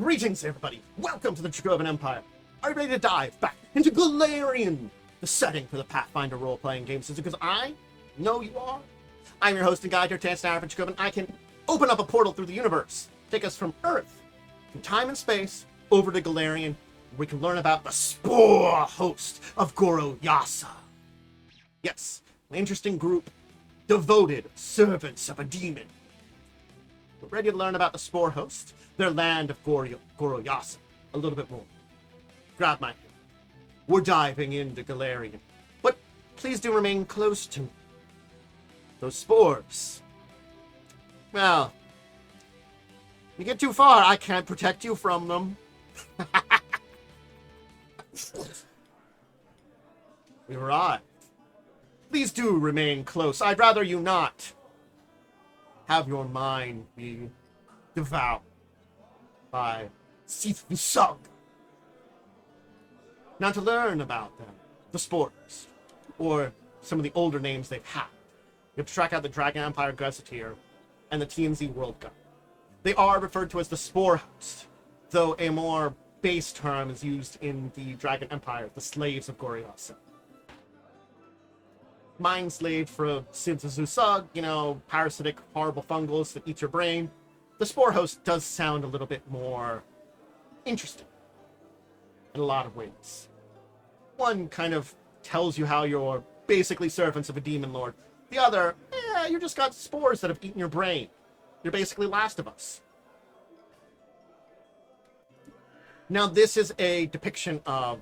Greetings, everybody! Welcome to the Dracovin Empire! Are you ready to dive back into Golarion, the setting for the Pathfinder role-playing game system? Because I know you are. I'm your host and guide here, Chance Narrative Dracovin. I can open up a portal through the universe, take us from Earth, through time and space, over to Golarion, where we can learn about the Spore Host of Goroyasa. Yes, an interesting group, devoted servants of a demon. We're ready to learn about the Spore Host, their land of Goroyasa, a little bit more. Grab my hand. We're diving into Golarion, but please do remain close to me. Those spores. Well, you get too far, I can't protect you from them. We arrived. Please do remain close. I'd rather you not have your mind be devoured by Cyth-V'Sug. Now, to learn about them, the spores, or some of the older names they've had, you have to track out the Dragon Empire Gazetteer and the TNZ World Guide. They are referred to as the Spore Host, though a more base term is used in the Dragon Empire, the Slaves of Goroyasa. Mind slave for Cyth-V'Sug, parasitic, horrible fungals that eat your brain. The Spore Host does sound a little bit more interesting in a lot of ways. One kind of tells you how you're basically servants of a demon lord. The other, you just got spores that have eaten your brain. You're basically Last of Us. Now, this is a depiction of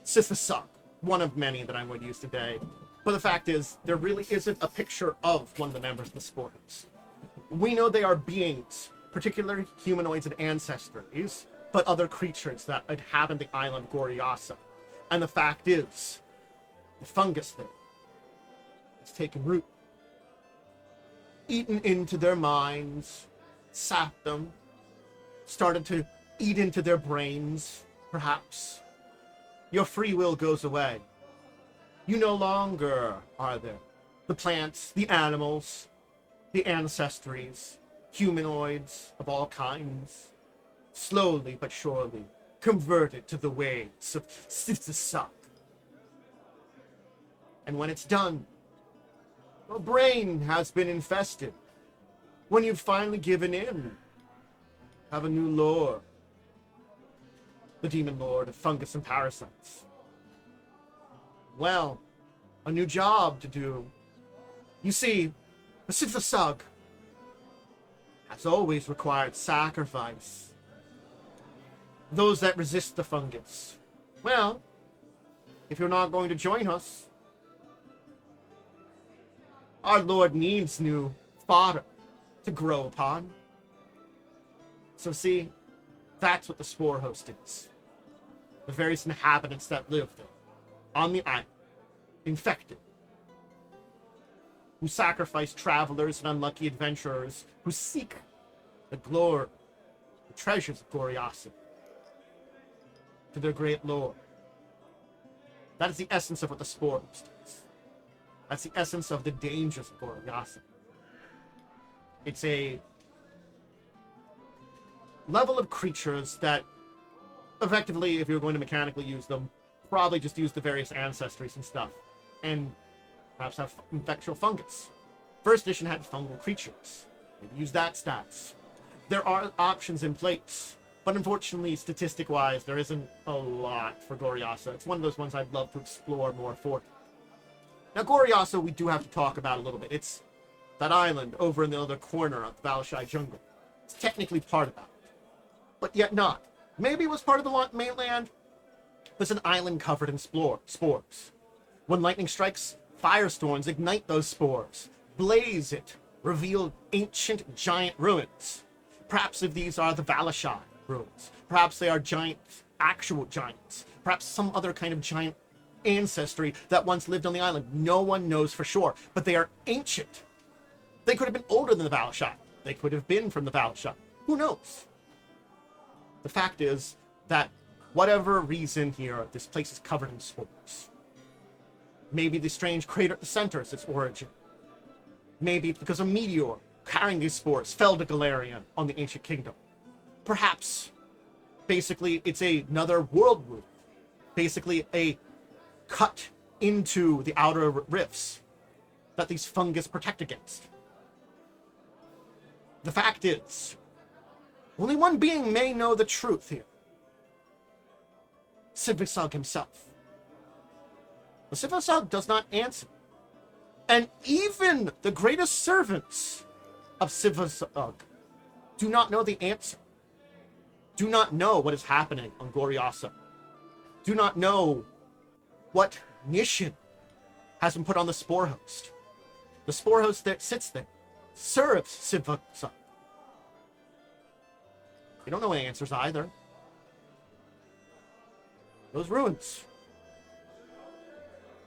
Cyth-V'Sug, one of many that I'm going to use today. But the fact is, there really isn't a picture of one of the members of the Spore Host. We know they are beings, particularly humanoids and ancestries, but other creatures that inhabit the island of Goroyasa. And the fact is, the fungus there has taken root, eaten into their minds, sapped them, started to eat into their brains, perhaps. Your free will goes away. You no longer are there. The plants, the animals, the ancestries, humanoids of all kinds, slowly but surely converted to the ways of Cyth-V'Sug. And when it's done, your brain has been infested. When you've finally given in, have a new lord, the demon lord of fungus and parasites. Well, a new job to do. You see, the Cyth-V'Sug has always required sacrifice. Those that resist the fungus. Well, if you're not going to join us, our Lord needs new fodder to grow upon. So see, that's what the Spore Host is. The various inhabitants that live there, on the island, infected, who sacrifice travelers and unlucky adventurers who seek the glory, the treasures of Goroyasa, to their great lord. That is the essence of what the Spore Host is. That's the essence of the dangers of Goroyasa. It's a level of creatures that, effectively, if you're going to mechanically use them, probably just use the various ancestries and stuff, and perhaps have infectious fungus. First edition had fungal creatures. Maybe use that stats. There are options in place, but unfortunately, statistic-wise, there isn't a lot for Goroyasa. It's one of those ones I'd love to explore more for. Now, Goroyasa, we do have to talk about a little bit. It's that island over in the other corner of the Valashai jungle. It's technically part of that, but yet not. Maybe it was part of the mainland. It's an island covered in spores. When lightning strikes, firestorms ignite those spores, blaze it, reveal ancient giant ruins. Perhaps if these are the Valashai ruins. Perhaps they are actual giants. Perhaps some other kind of giant ancestry that once lived on the island. No one knows for sure, but they are ancient. They could have been older than the Valashai. They could have been from the Valashai. Who knows? The fact is that whatever reason here, this place is covered in spores. Maybe the strange crater at the center is its origin. Maybe it's because a meteor carrying these spores fell to Golarion on the ancient kingdom. perhaps, basically, it's another world wound. Basically, a cut into the outer rifts that these fungus protect against. The fact is, only one being may know the truth here. Cyth-V'Sug himself. The Cyth-V'Sug does not answer. And even the greatest servants of Cyth-V'Sug do not know the answer. Do not know what is happening on Goroyasa. Do not know what mission has been put on the Spore Host. The Spore Host that sits there serves Cyth-V'Sug. They don't know any answers either. Those ruins.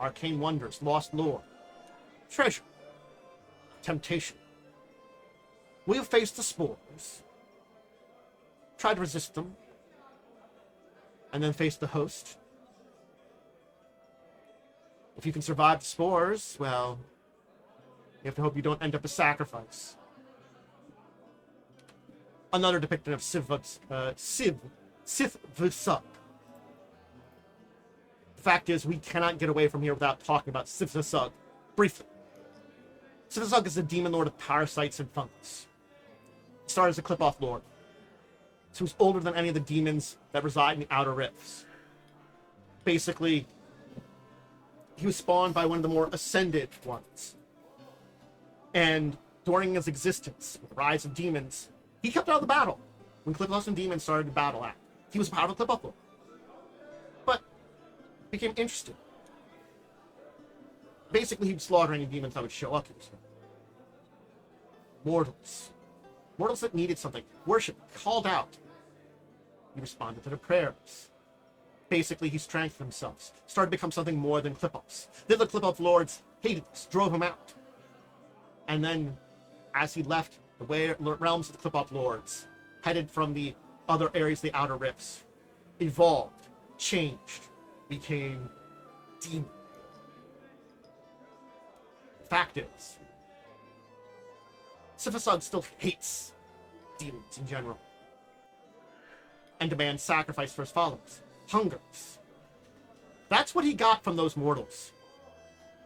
Arcane wonders, lost lore, treasure, temptation. We have faced the spores, tried to resist them, and then faced the host. If you can survive the spores, well, you have to hope you don't end up a sacrifice. Another depiction of Cyth-V'Sug. The fact is, we cannot get away from here without talking about Cyth-V'Sug briefly. Cyth-V'Sug is the demon lord of parasites and fungus. He started as a clip-off lord, so he's older than any of the demons that reside in the outer rifts. Basically, he was spawned by one of the more ascended ones. And during his existence, with the rise of demons, he kept out of the battle. When clip-offs and demons started to battle at, he was a powerful clip-off lord. But became interested. Basically, he'd slaughter any demons that would show up. Mortals. Mortals that needed something. Worship. Called out. He responded to their prayers. Basically, he strengthened himself. Started to become something more than clip-offs. The other clip-off lords hated this, drove him out. And then, as he left the realms of the clip-off lords, headed from the other areas of the outer rifts, evolved, changed, became demon. Fact is, Cyth-V'Sug still hates demons in general and demands sacrifice for his followers. Hungers. That's what he got from those mortals.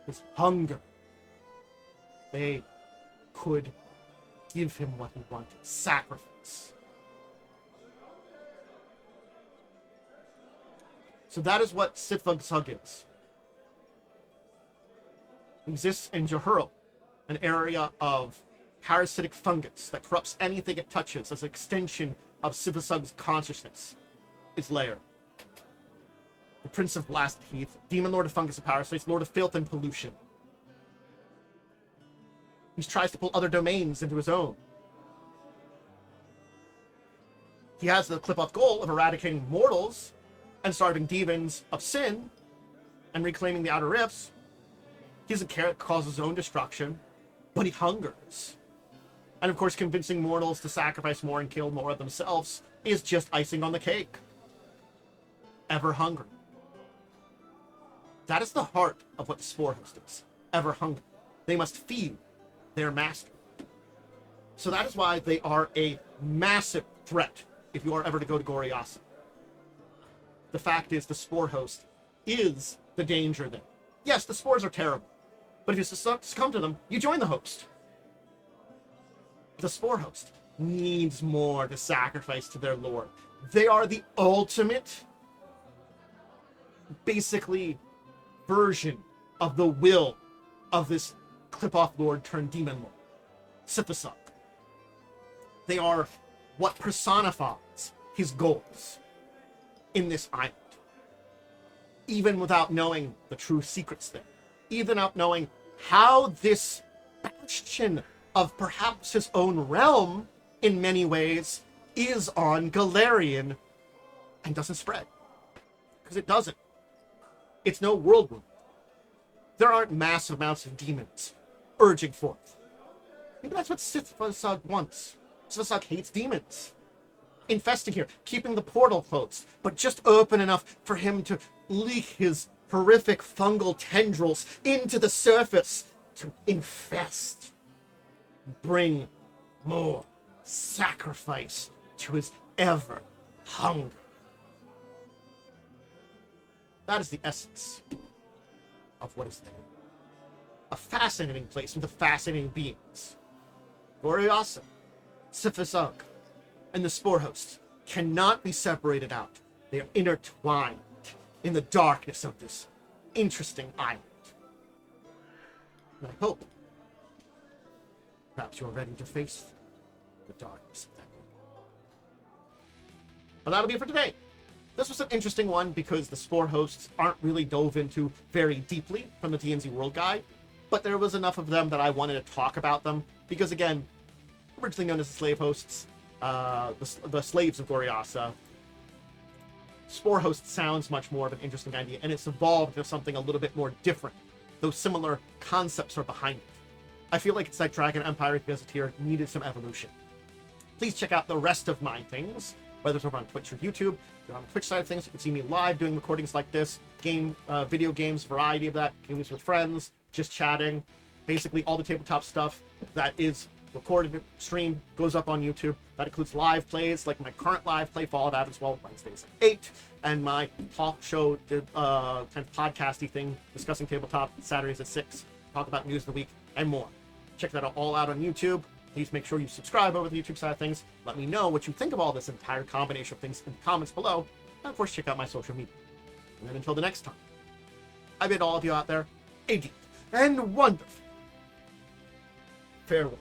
His hunger. They could give him what he wanted. Sacrifice. So that is what Cyth-V'Sug is. He exists in Jahurl, an area of parasitic fungus that corrupts anything it touches as an extension of Cyth-V'Sug's consciousness. Its lair. The Prince of Blast Heath, Demon Lord of Fungus and Parasites, Lord of Filth and Pollution. He tries to pull other domains into his own. He has the clip-off goal of eradicating mortals and starving demons of sin and reclaiming the Outer Rifts. He doesn't care, it causes his own destruction, but he hungers. And of course, convincing mortals to sacrifice more and kill more of themselves is just icing on the cake. Ever hungry. That is the heart of what the Spore Host is. Ever hungry. They must feed their master. So that is why they are a massive threat if you are ever to go to Goroyasa. The fact is, the Spore Host is the danger there. Yes, the spores are terrible, but if you succumb to them, you join the host. The Spore Host needs more to sacrifice to their lord. They are the ultimate, basically, version of the will of this clip-off lord turned demon lord, Cyth-V'Sug. They are what personifies his goals in this island. Even without knowing the true secrets there. Even without knowing how this bastion of perhaps his own realm, in many ways, is on Golarion and doesn't spread. Because it doesn't. It's no world wound. There aren't massive amounts of demons urging forth. Maybe that's what Cyth-V'Sug wants. Cyth-V'Sug hates demons. Infesting here, keeping the portal closed, but just open enough for him to leak his horrific fungal tendrils into the surface to infest. Bring more sacrifice to his ever hunger. That is the essence of what is there. A fascinating place with fascinating beings. Goroyasa, Cyth-V'Sug, and the Spore Host cannot be separated out. They are intertwined in the darkness of this interesting island. And I hope perhaps you're ready to face the darkness of that world. But that'll be it for today. This was an interesting one because the Spore Hosts aren't really dove into very deeply from the D&Z World Guide, but there was enough of them that I wanted to talk about them because, again, originally known as the Slave Hosts, the Slaves of Goroyasa, Spore Host sounds much more of an interesting idea, and it's evolved into something a little bit more different, though similar concepts are behind it. I feel like it's like Dragon Empire Gazetteer needed some evolution. Please check out the rest of my things, whether it's over on Twitch or YouTube. If you're on the Twitch side of things, you can see me live doing recordings like this, video games, variety of that, games with friends, just chatting. Basically, all the tabletop stuff that is recorded, streamed, goes up on YouTube. That includes live plays, like my current live play, Fallout Out as well, Wednesdays at 8, and my talk show, kind of podcasty thing, discussing tabletop, Saturdays at 6, talk about news of the week, and more. Check that all out on YouTube. Please make sure you subscribe over the YouTube side of things. Let me know what you think of all this entire combination of things in the comments below. And of course, check out my social media. And then until the next time, I bid all of you out there a deep and wonderful farewell.